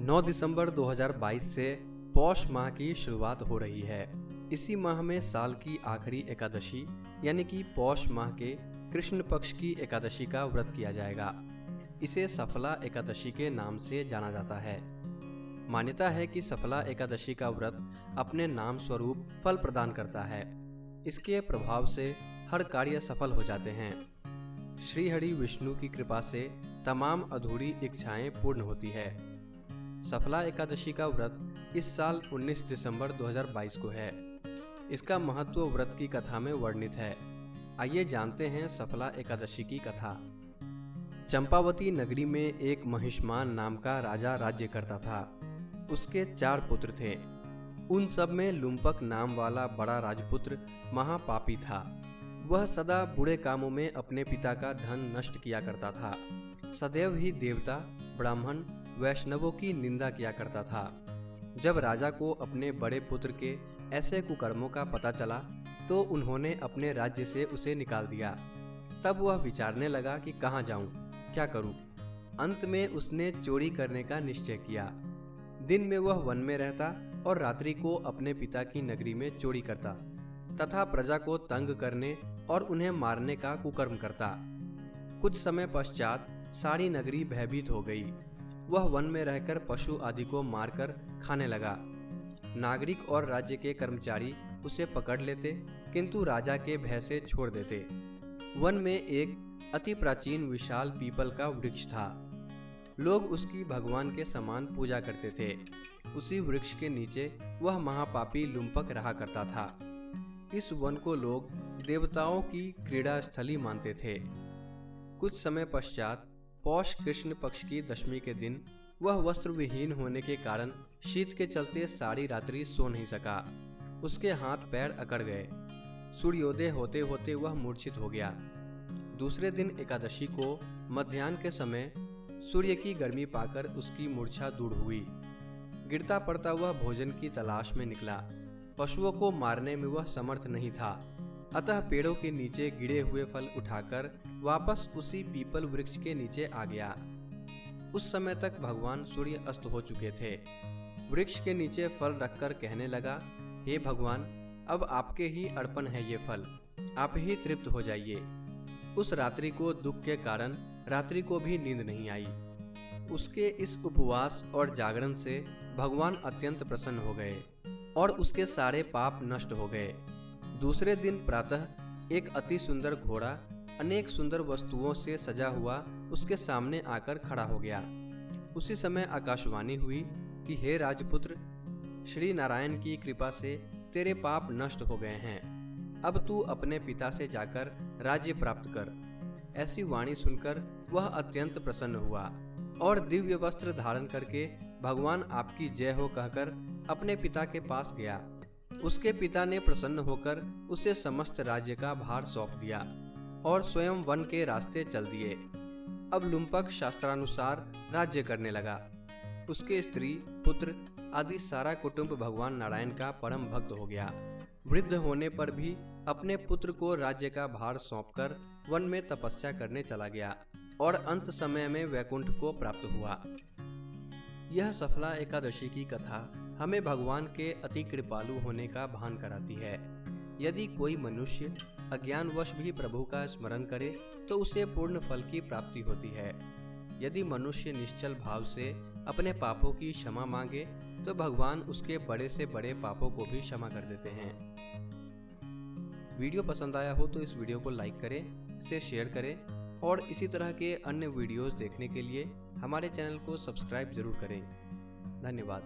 9 दिसंबर 2022 से पौष माह की शुरुआत हो रही है। इसी माह में साल की आखिरी एकादशी यानी कि पौष माह के कृष्ण पक्ष की एकादशी का व्रत किया जाएगा। इसे सफला एकादशी के नाम से जाना जाता है। मान्यता है कि सफला एकादशी का व्रत अपने नाम स्वरूप फल प्रदान करता है। इसके प्रभाव से हर कार्य सफल हो जाते हैं। श्री हरि विष्णु की कृपा से तमाम अधूरी इच्छाएं पूर्ण होती है। सफला एकादशी का व्रत इस साल 19 दिसंबर 2022 को है। इसका महत्व व्रत की कथा में वर्णित है। आइए जानते हैं सफला एकादशी की कथा। चंपावती नगरी में एक महिष्मान नाम का राजा राज्य करता था। उसके 4 पुत्र थे। उन सब में लुम्पक नाम वाला बड़ा राजपुत्र महापापी था। वह सदा बुरे कामों में अपने पिता का धन नष्ट किया करता था। सदैव ही देवता, ब्राह्मण, वैष्णवों की निंदा किया करता था। जब राजा को अपने बड़े पुत्र के ऐसे कुकर्मों का पता चला तो उन्होंने अपने राज्य से उसे निकाल दिया। तब वह विचारने लगा कि कहाँ जाऊं, क्या करूं। अंत में उसने चोरी करने का निश्चय किया। दिन में वह वन में रहता और रात्रि को अपने पिता की नगरी में चोरी करता तथा प्रजा को तंग करने और उन्हें मारने का कुकर्म करता। कुछ समय पश्चात सारी नगरी भयभीत हो गई। वह वन में रहकर पशु आदि को मारकर खाने लगा। नागरिक और राज्य के कर्मचारी उसे पकड़ लेते किंतु राजा के भय से छोड़ देते। वन में एक अति प्राचीन विशाल पीपल का वृक्ष था। लोग उसकी भगवान के समान पूजा करते थे। उसी वृक्ष के नीचे वह महापापी लुम्पक रहा करता था। इस वन को लोग देवताओं की क्रीड़ा स्थली मानते थे। कुछ समय पश्चात पौष कृष्ण पक्ष की दशमी के दिन वह वस्त्र विहीन होने के कारण शीत के चलते सारी रात्रि सो नहीं सका। उसके हाथ पैर अकड़ गए। सूर्योदय होते होते वह मूर्छित हो गया। दूसरे दिन एकादशी को मध्याह्न के समय सूर्य की गर्मी पाकर उसकी मूर्छा दूर हुई। गिरता पड़ता वह भोजन की तलाश में निकला। पशुओं को मारने में वह समर्थ नहीं था, अतः पेड़ों के नीचे गिरे हुए फल उठाकर वापस उसी पीपल वृक्ष के नीचे आ गया। उस समय तक भगवान सूर्य अस्त हो चुके थे। वृक्ष के नीचे फल रखकर कहने लगा, हे भगवान, अब आपके ही अर्पण है ये फल, आप ही तृप्त हो जाइए। उस रात्रि को दुख के कारण रात्रि को भी नींद नहीं आई। उसके इस उपवास और जागरण से भगवान अत्यंत प्रसन्न हो गए और उसके सारे पाप नष्ट हो गए। दूसरे दिन प्रातः एक अति सुंदर घोड़ा अनेक सुंदर वस्तुओं से सजा हुआ उसके सामने आकर खड़ा हो गया। उसी समय आकाशवाणी हुई कि हे राजपुत्र, श्री नारायण की कृपा से तेरे पाप नष्ट हो गए हैं। अब तू अपने पिता से जाकर राज्य प्राप्त कर। ऐसी वाणी सुनकर वह अत्यंत प्रसन्न हुआ और दिव्य वस्त्र धारण करके भगवान आपकी जय हो कहकर अपने पिता के पास गया। उसके पिता ने प्रसन्न होकर उसे समस्त राज्य का भार सौंप दिया और स्वयं वन के रास्ते चल दिए। अब लुम्पक शास्त्रानुसार राज्य करने लगा। उसके स्त्री, पुत्र आदि सारा कुटुंब भगवान नारायण का परम भक्त हो गया। वृद्ध होने पर भी अपने पुत्र को राज्य का भार सौंपकर वन में तपस्या करने चला गया और अंत समय में वैकुंठ को प्राप्त हुआ। यह सफला एकादशी की कथा हमें भगवान के अति कृपालु होने का भान कराती है। यदि कोई मनुष्य अज्ञानवश भी प्रभु का स्मरण करे तो उसे पूर्ण फल की प्राप्ति होती है। यदि मनुष्य निश्चल भाव से अपने पापों की क्षमा मांगे तो भगवान उसके बड़े से बड़े पापों को भी क्षमा कर देते हैं। वीडियो पसंद आया हो तो इस वीडियो को लाइक करें, इसे शेयर करें और इसी तरह के अन्य वीडियोस देखने के लिए हमारे चैनल को सब्सक्राइब जरूर करें। धन्यवाद।